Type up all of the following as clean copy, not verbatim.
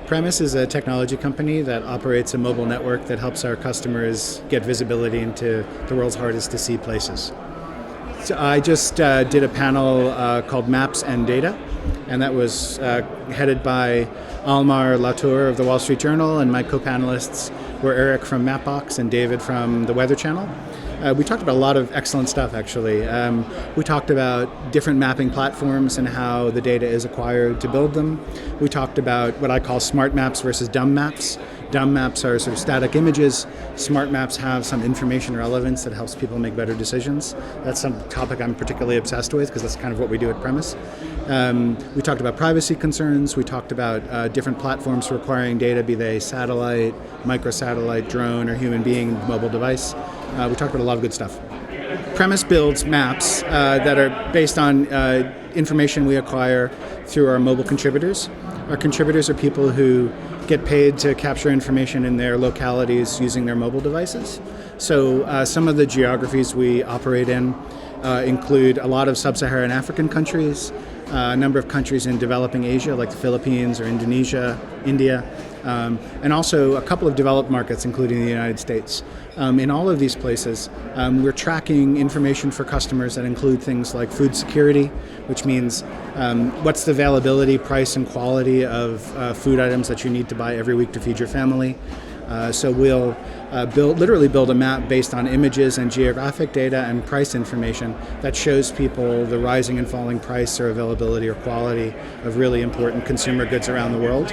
Premise is a technology company that operates a mobile network that helps our customers get visibility into the world's hardest to see places. So I just did a panel called Maps and Data, and that was headed by Almar Latour of the Wall Street Journal, and my co-panelists were Eric from Mapbox and David from the Weather Channel. We talked about a lot of excellent stuff, actually. We talked about different mapping platforms and how the data is acquired to build them. We talked about what I call smart maps versus dumb maps. Dumb maps are sort of static images. Smart maps have some information relevance that helps people make better decisions. That's some topic I'm particularly obsessed with because that's kind of what we do at Premise. We talked about privacy concerns. We talked about different platforms for acquiring data, be they satellite, microsatellite, drone, or human being mobile device. We talked about a lot of good stuff. Premise builds maps that are based on information we acquire through our mobile contributors. Our contributors are people who get paid to capture information in their localities using their mobile devices. So some of the geographies we operate in include a lot of sub-Saharan African countries, a number of countries in developing Asia like the Philippines or Indonesia, India, and also a couple of developed markets including the United States. In all of these places, we're tracking information for customers that include things like food security, which means what's the availability, price, and quality of food items that you need to buy every week to feed your family. So we'll literally build a map based on images and geographic data and price information that shows people the rising and falling price or availability or quality of really important consumer goods around the world.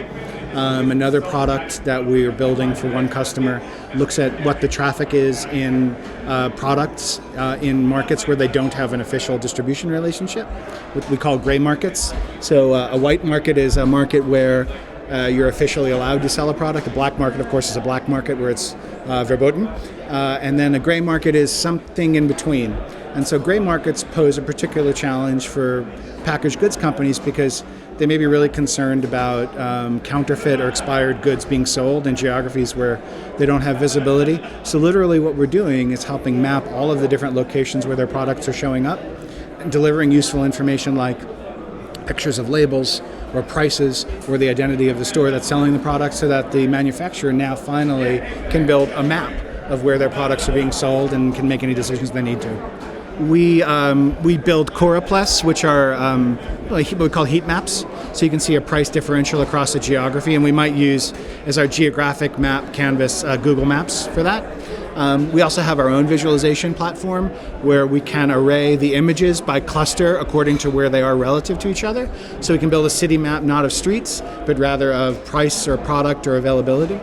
Another product that we're building for one customer looks at what the traffic is in products in markets where they don't have an official distribution relationship, what we call gray markets. So a white market is a market where you're officially allowed to sell a product. A black market, of course, is a black market where it's verboten. And then a gray market is something in between. And so gray markets pose a particular challenge for packaged goods companies because they may be really concerned about counterfeit or expired goods being sold in geographies where they don't have visibility. So literally what we're doing is helping map all of the different locations where their products are showing up and delivering useful information like pictures of labels or prices or the identity of the store that's selling the product so that the manufacturer now finally can build a map of where their products are being sold and can make any decisions they need to. We build choropleths, which are what we call heat maps, so you can see a price differential across a geography, and we might use as our geographic map canvas Google Maps for that. We also have our own visualization platform where we can array the images by cluster according to where they are relative to each other. So we can build a city map not of streets, but rather of price or product or availability.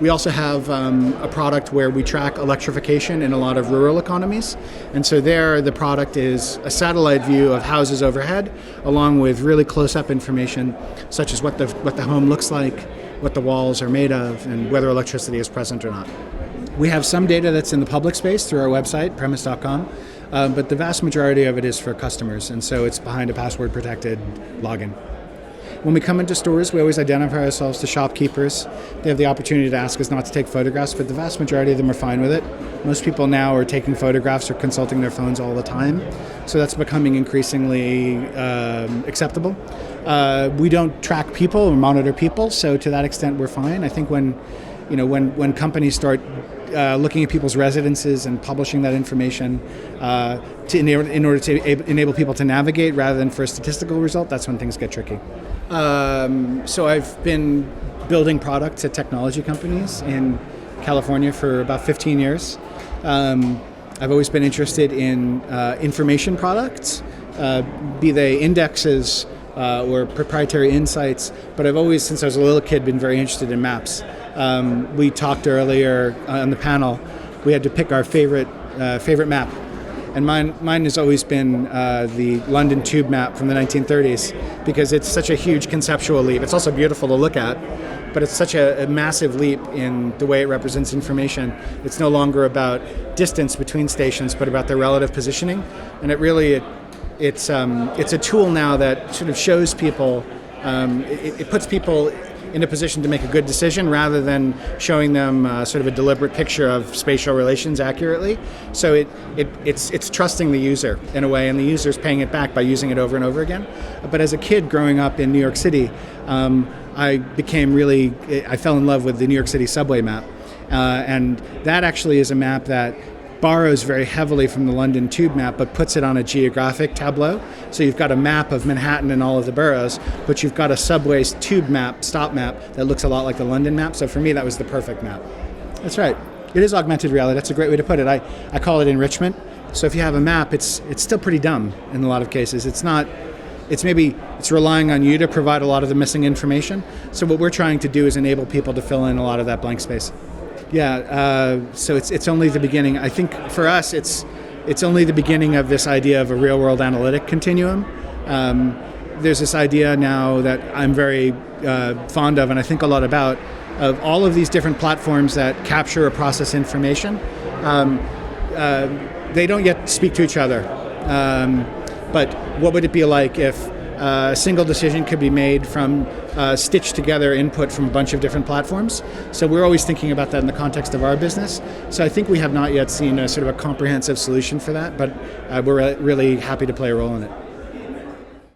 We also have a product where we track electrification in a lot of rural economies. And so there the product is a satellite view of houses overhead along with really close-up information such as what the home looks like, what the walls are made of, and whether electricity is present or not. We have some data that's in the public space through our website, premise.com, but the vast majority of it is for customers, and so it's behind a password-protected login. When we come into stores, we always identify ourselves to shopkeepers. They have the opportunity to ask us not to take photographs, but the vast majority of them are fine with it. Most people now are taking photographs or consulting their phones all the time, so that's becoming increasingly acceptable. We don't track people or monitor people, so to that extent we're fine. I think when companies start looking at people's residences and publishing that information in order to enable people to navigate rather than for a statistical result, that's when things get tricky. So I've been building products at technology companies in California for about 15 years. I've always been interested in information products, be they indexes or proprietary insights, but I've always, since I was a little kid, been very interested in maps. We talked earlier on the panel, we had to pick our favorite map. And mine has always been the London Tube map from the 1930s because it's such a huge conceptual leap. It's also beautiful to look at, but it's such a massive leap in the way it represents information. It's no longer about distance between stations, but about their relative positioning. And it's a tool now that sort of shows people, it puts people in a position to make a good decision rather than showing them sort of a deliberate picture of spatial relations accurately. So it's trusting the user in a way, and the user's paying it back by using it over and over again. But as a kid growing up in New York City, I fell in love with the New York City subway map. And that actually is a map that borrows very heavily from the London Tube map, but puts it on a geographic tableau. So you've got a map of Manhattan and all of the boroughs, but you've got a subway tube map, stop map, that looks a lot like the London map. So for me, that was the perfect map. That's right. It is augmented reality. That's a great way to put it. I call it enrichment. So if you have a map, it's still pretty dumb in a lot of cases. It's relying on you to provide a lot of the missing information. So what we're trying to do is enable people to fill in a lot of that blank space. Yeah, so it's only the beginning. I think for us, it's only the beginning of this idea of a real-world analytic continuum. There's this idea now that I'm very fond of, and I think a lot about, of all of these different platforms that capture or process information. They don't yet speak to each other. But what would it be like if a single decision could be made from stitched together input from a bunch of different platforms? So we're always thinking about that in the context of our business. So I think we have not yet seen a sort of a comprehensive solution for that, but we're really happy to play a role in it.